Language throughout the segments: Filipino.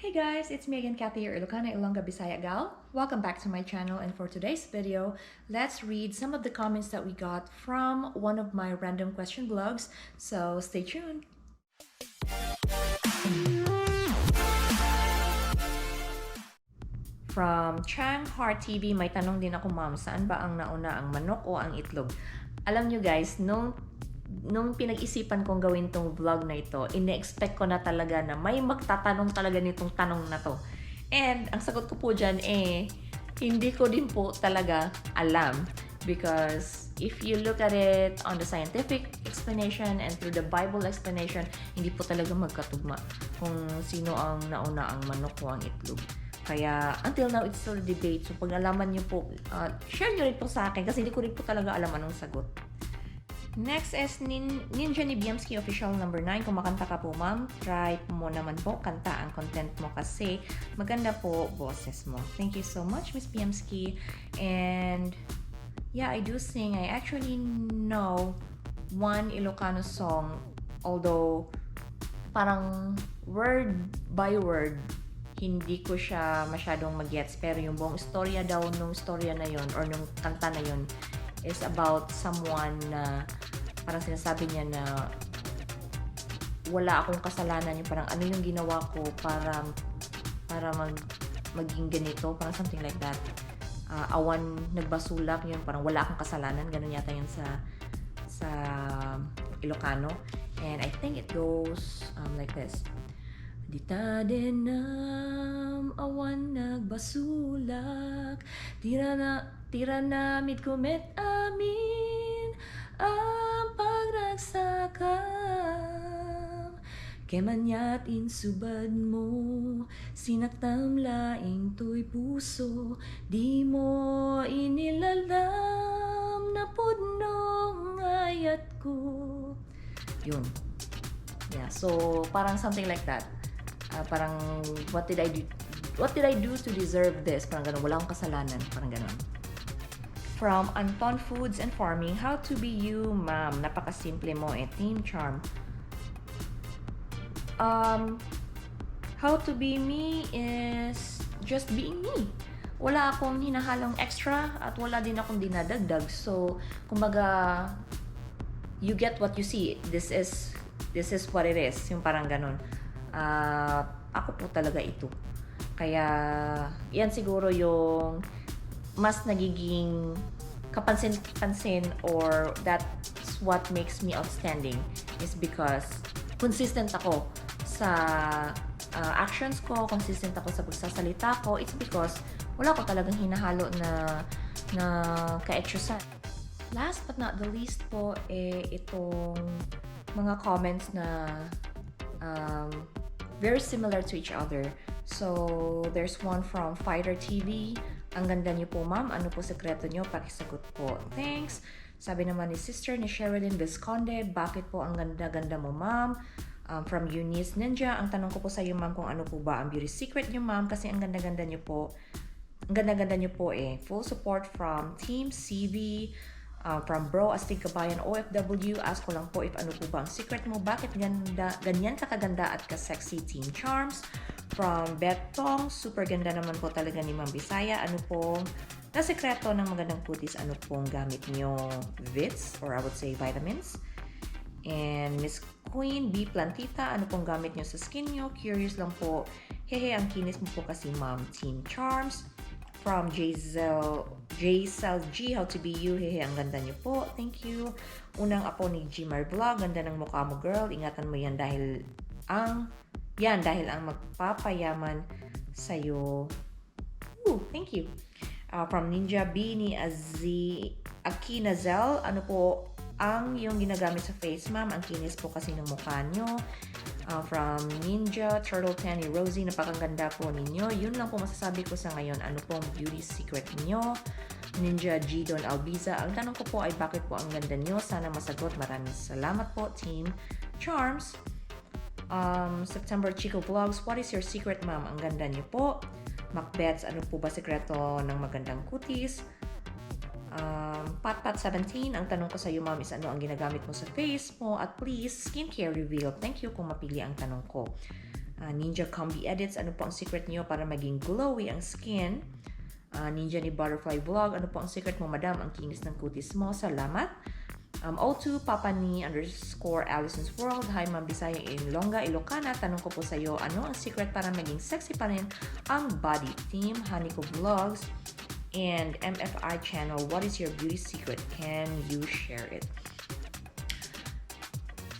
Hey guys, it's me again, Kathy, your Ilocana Ilongga Bisaya gal. Welcome back to my channel, and for today's video, let's read some of the comments that we got from one of my random question blogs. So stay tuned. From Chang Heart TV, may tanong din ako, ma'am, saan ba ang nauna, ang manok o ang itlog? Alam nyo guys, nung pinag-isipan kong gawin tong vlog na ito, ine-expect ko na talaga na may magtatanong talaga nitong tanong na to. And ang sagot ko po dyan hindi ko din po talaga alam. Because if you look at it on the scientific explanation and through the Bible explanation, hindi po talaga magkatugma kung sino ang nauna, ang manok o ang itlog. Kaya, until now, it's still a debate. So, pag nalaman nyo po, share nyo rin po sa akin kasi hindi ko rin po talaga alam anong sagot. Next is Ninja ni Biemski Official number 9. Kung makanta ka po, ma'am, try mo naman po kanta ang content mo kasi maganda po boses mo. Thank you so much, Miss Biemski. And yeah, I do sing. I actually know one Ilocano song, although parang word by word hindi ko siya masyadong mag-gets, pero yung buong istorya daw nung istorya na yon or nung kanta na yon is about someone na parang sinasabi niya na wala akong kasalanan, yung parang ano yung ginawa ko para maging ganito, parang something like that. Awan nagbasulak, yun parang wala akong kasalanan, ganun yata yun sa Ilocano. And I think it goes like this. Di ta din nam awan nagbasulak, tira namit kumit amin ang pagragsakam. Kemanya't insubad mo, sinaktam laing to'y puso, di mo inilalam na pudnong ayat ko. Yun. Yeah, so parang something like that. Parang what did I do to deserve this? Parang ganun, wala akong kasalanan, parang ganun. From Anton Foods and Farming, how to be you, ma'am. Napakasimple mo Team Charm. How to be me is just being me. Wala akong hinahalong extra at wala din akong dinadagdag. So, kumbaga, you get what you see. This is what it is. Yung parang ganun. Ako po talaga ito. Kaya, yan siguro yung mas nagiging kapansin-pansin, or that's what makes me outstanding, is because consistent ako sa actions ko, consistent ako sa pagsasalita ko. It's because wala ko talagang hinahalo na ka-extra. Last but not the least po, itong mga comments na very similar to each other. So, there's one from Fighter TV. Ang ganda niyo po, ma'am. Ano po sekreto niyo? Pakisagot po. Thanks. Sabi naman ni sister ni Sherilyn Visconde, bakit po ang ganda-ganda mo, ma'am? From Eunice Ninja, ang tanong ko po sa iyo, ma'am, kung ano po ba ang beauty secret niyo, ma'am, kasi ang ganda-ganda niyo po. Ang ganda-ganda niyo po Full support from Team CV. From Bro Astig Kabayan OFW, ask ko lang po if ano po ba ang secret mo, bakit ganyan kakaganda at ka-sexy Team Charms. From Betong, super ganda naman po talaga ni Ma'am Bisaya, ano po na sekreto ng magandang kutis, ano pong gamit nyo, Vits or I would say vitamins. And Miss Queen B Plantita, ano pong gamit nyo sa skin nyo, curious lang po, hehe ang kinis mo po kasi ma'am, Team Charms. From J-Cell G, how to be you, hehe, ang ganda niyo po, thank you. Unang apo ni Gmar Vlog, ganda ng mukha mo girl, ingatan mo yan dahil ang magpapayaman sa'yo. Thank you. From Ninja B ni Akinazel, ano po ang yung ginagamit sa face, ma'am? Ang kinis po kasi ng mukha nyo. From Ninja Turtle 10 ni Rosie, napakaganda po ninyo. Yun lang po masasabi ko sa ngayon. Ano pong beauty secret niyo? Ninja G Don Albiza, ang tanong ko po ay bakit po ang ganda niyo? Sana masagot. Maraming salamat po, Team Charms. September Chico Vlogs, what is your secret, ma'am? Ang ganda niyo po. Macbeths, ano po ba sekreto ng magandang kutis? Patpat17, ang tanong ko sa iyo, ma'am, is ano ang ginagamit mo sa face mo? At please, skincare reveal. Thank you kung mapili ang tanong ko. Ninja Combi Edits, ano po ang secret niyo para maging glowy ang skin? Ninja ni Butterfly Vlog, ano po ang secret mo, madam? Ang kinis ng kutis mo. Salamat. O2 Papa ni _ Allison's World. Hi Ma'am Bisayang Ilocana. Tanong ko po sa iyo, ano ang secret para maging sexy pa rin ang body? Team Haniko Vlogs and MFI channel. What is your beauty secret? Can you share it?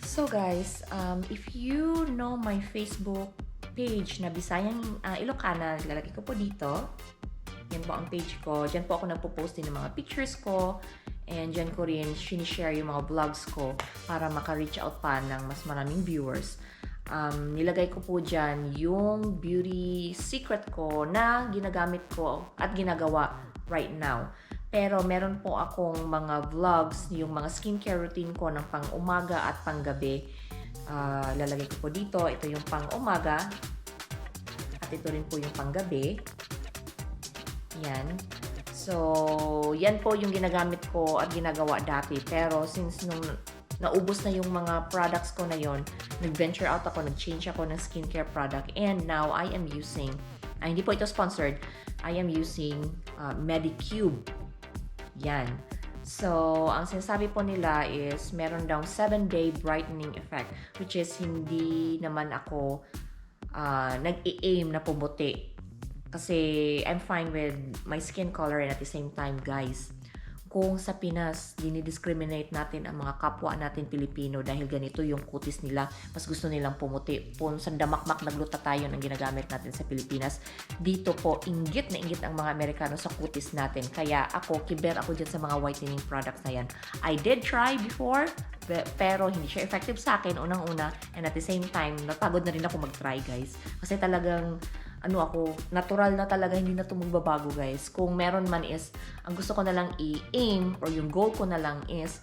So guys, if you know my Facebook page na Bisayang Ilocana, lalagay ko po dito. Yan po ang page ko. Diyan po ako nagpo-post din ng mga pictures ko. And dyan ko rin sinishare yung mga vlogs ko para maka-reach out pa ng mas maraming viewers. Nilagay ko po dyan yung beauty secret ko na ginagamit ko at ginagawa right now. Pero meron po akong mga vlogs, yung mga skincare routine ko ng pang-umaga at pang-gabi. Lalagay ko po dito. Ito yung pang-umaga at ito rin po yung pang-gabi. Yan. So, yan po yung ginagamit ko at ginagawa dati. Pero since nung naubos na yung mga products ko na yon, nag-venture out ako, nag-change ako ng skincare product. And now, I am using, hindi po ito sponsored, I am using Medicube. Yan. So, ang sinasabi po nila is meron daw 7-day brightening effect, which is hindi naman ako nag-i-aim na pumuti. Kasi I'm fine with my skin color and at the same time, guys, kung sa Pinas, dinidiscriminate natin ang mga kapwa natin Pilipino dahil ganito yung kutis nila, mas gusto nilang pumuti. Kung sa damakmak na glutathione ang ginagamit natin sa Pilipinas, dito po, inggit na inggit ang mga Amerikano sa kutis natin. Kaya ako, kiber ako dyan sa mga whitening products na yan. I did try before, pero hindi siya effective sa akin, unang-una. And at the same time, napagod na rin ako mag-try, guys. Kasi talagang natural na talaga, hindi na ito magbabago, guys. Kung meron man is, ang gusto ko na lang i-aim or yung goal ko na lang is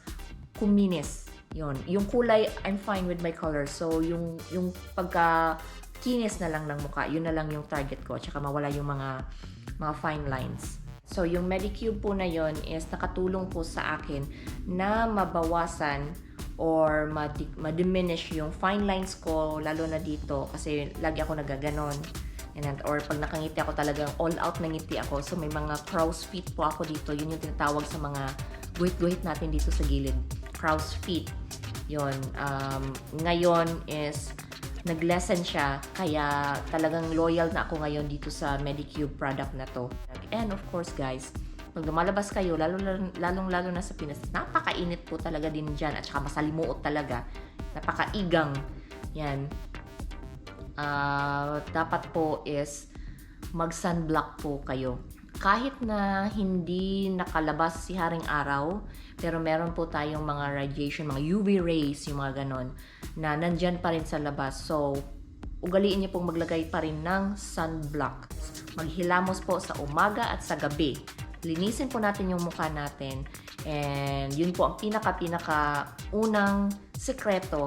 kuminis. Yun. Yung kulay, I'm fine with my color. So, yung pagka-kinis na lang ng mukha, yun na lang yung target ko. Tsaka mawala yung mga fine lines. So, yung Medicube po na yun is nakatulong po sa akin na mabawasan or ma-diminish yung fine lines ko, lalo na dito kasi lagi ako nagaganon. Or pag nakangiti ako, talagang all out na ngiti ako. So may mga crow's feet po ako dito. Yun yung tinatawag sa mga guhit-guhit natin dito sa gilid. Crow's feet. Yun. Ngayon is nag-lessen siya. Kaya talagang loyal na ako ngayon dito sa Medicube product na to. And of course guys, pag lumalabas kayo, lalong-lalo na sa Pinas, napakainit po talaga din dyan. At saka masalimuot talaga. Napakaigang. Yan. Dapat po is mag-sunblock po kayo. Kahit na hindi nakalabas si haring araw, pero meron po tayong mga radiation, mga UV rays, yung mga ganon, na nandyan pa rin sa labas. So, ugaliin niyo pong maglagay pa rin ng sunblock. Maghilamos po sa umaga at sa gabi. Linisin po natin yung mukha natin. And yun po ang pinaka unang sekreto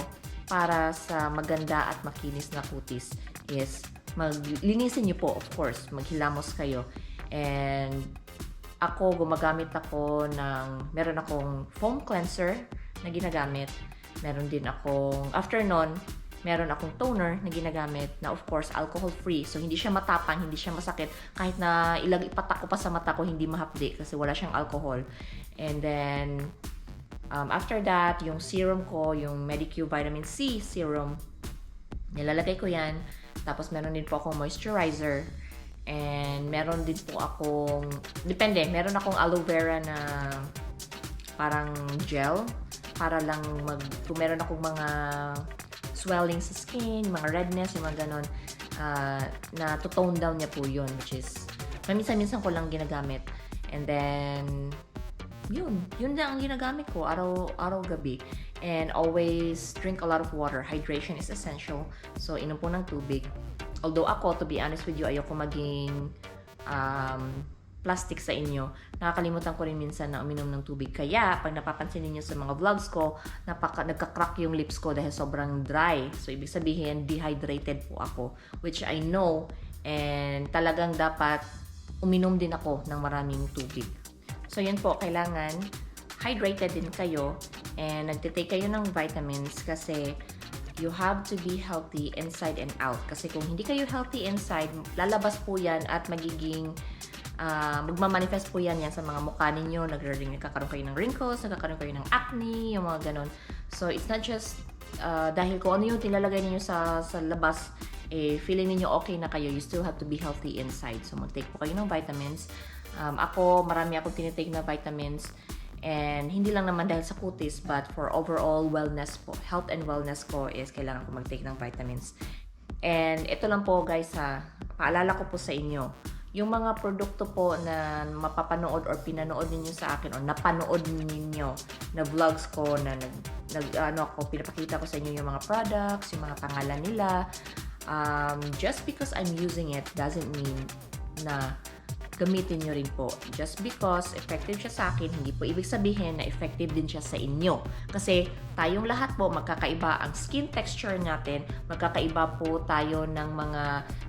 para sa maganda at makinis na kutis is maglinisin niyo po, of course, maghilamos kayo. And ako, gumagamit ako meron akong foam cleanser na ginagamit. Meron din akong, after nun, meron akong toner na ginagamit na of course alcohol-free. So hindi siya matapang, hindi siya masakit. Kahit na ipatak ko pa sa mata ko, hindi mahapdi kasi wala siyang alcohol. And then, after that, yung serum ko, yung Medicube Vitamin C serum, nilalagay ko yan. Tapos meron din po akong moisturizer. And meron din po akong, depende, meron akong aloe vera na parang gel. Para lang kung meron akong mga swelling sa skin, mga redness, yung mga ganon, na to tone down niya po yun, which is, minsan-minsan ko lang ginagamit. And then, yun lang ang ginagamit ko araw gabi. And always drink a lot of water. Hydration is essential. So inom po ng tubig. Although ako, to be honest with you, ayoko maging plastic sa inyo. Nakakalimutan ko rin minsan na uminom ng tubig. Kaya pag napapansin niyo sa mga vlogs ko, nagka-crack yung lips ko dahil sobrang dry. So ibig sabihin dehydrated po ako, which I know, and talagang dapat uminom din ako ng maraming tubig. So, yun po, kailangan hydrated din kayo and nagtitake kayo ng vitamins kasi you have to be healthy inside and out. Kasi kung hindi kayo healthy inside, lalabas po yan at magiging magmamanifest po yan sa mga mukha ninyo. Nagkakaroon kayo ng wrinkles, nagkakaroon kayo ng acne, yung mga ganon. So, it's not just dahil kung ano yung tilalagay ninyo sa labas, feeling ninyo okay na kayo, you still have to be healthy inside. So, mag-take po kayo ng vitamins. Marami akong tinitake na vitamins. And hindi lang naman dahil sa kutis, but for overall wellness po, health and wellness ko is kailangan ko mag-take ng vitamins. And ito lang po guys paalala ko po sa inyo, yung mga produkto po na mapapanood or pinanood ninyo sa akin or napanood ninyo na vlogs ko na pinapakita ko sa inyo yung mga products, yung mga pangalan nila, just because I'm using it doesn't mean na gamitin nyo rin po. Just because effective siya sa akin, hindi po ibig sabihin na effective din siya sa inyo. Kasi tayong lahat po, magkakaiba ang skin texture natin, magkakaiba po tayo ng mga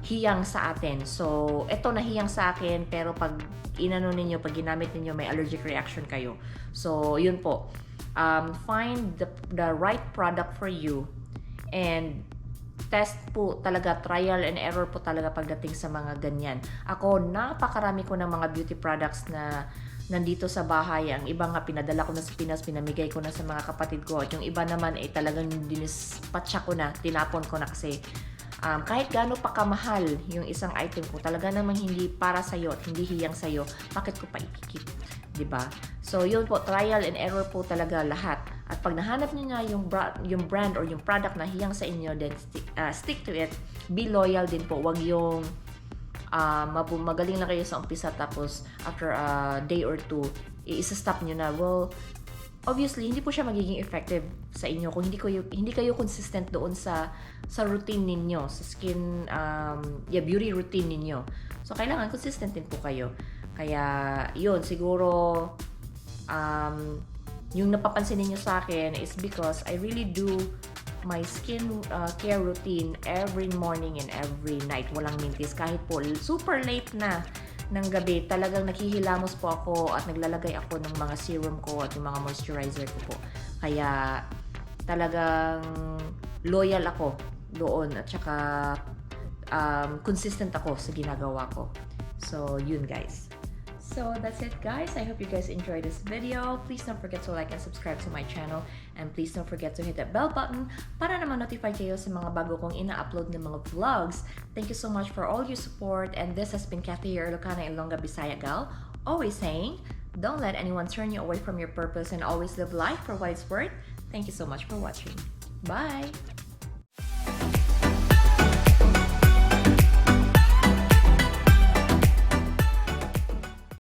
hiyang sa atin. So, ito na hiyang sa akin, pero pag pag ginamit ninyo, may allergic reaction kayo. So, yun po. Find the right product for you and test po talaga, trial and error po talaga pagdating sa mga ganyan. Ako, napakarami ko ng mga beauty products na nandito sa bahay. Ang iba nga pinadala ko na sa Pinas, pinamigay ko na sa mga kapatid ko. At yung iba naman ay talagang dinispatcha ko na, tinapon ko na kasi kahit gaano pa kamahal yung isang item ko, talaga namang hindi para sa'yo at hindi hiyang sa'yo, bakit ko pa ikikip? Diba? So, yun po, trial and error po talaga lahat. At pag nahanap nyo nga yung brand or yung product na hiyang sa inyo, then stick to it. Be loyal din po. Wag yung magaling lang kayo sa umpisa tapos after a day or two, i-stop nyo na. Well, obviously, hindi po siya magiging effective sa inyo kung hindi kayo consistent doon sa routine ninyo, sa skin, beauty routine ninyo. So, kailangan consistent din po kayo. Kaya, yun, siguro, yung napapansin niyo sa akin is because I really do my skin care routine every morning and every night. Walang mintis. Kahit po super late na ng gabi, talagang naghihilamos po ako at naglalagay ako ng mga serum ko at yung mga moisturizer ko po. Kaya talagang loyal ako doon at saka consistent ako sa ginagawa ko. So, yun guys. So that's it guys. I hope you guys enjoyed this video. Please don't forget to like and subscribe to my channel. And please don't forget to hit that bell button para naman notify kayo sa mga bago kong ina-upload ng mga vlogs. Thank you so much for all your support. And this has been Kathy, your Ilocana Ilongga Bisaya gal. Always saying, don't let anyone turn you away from your purpose and always live life for what it's worth. Thank you so much for watching. Bye!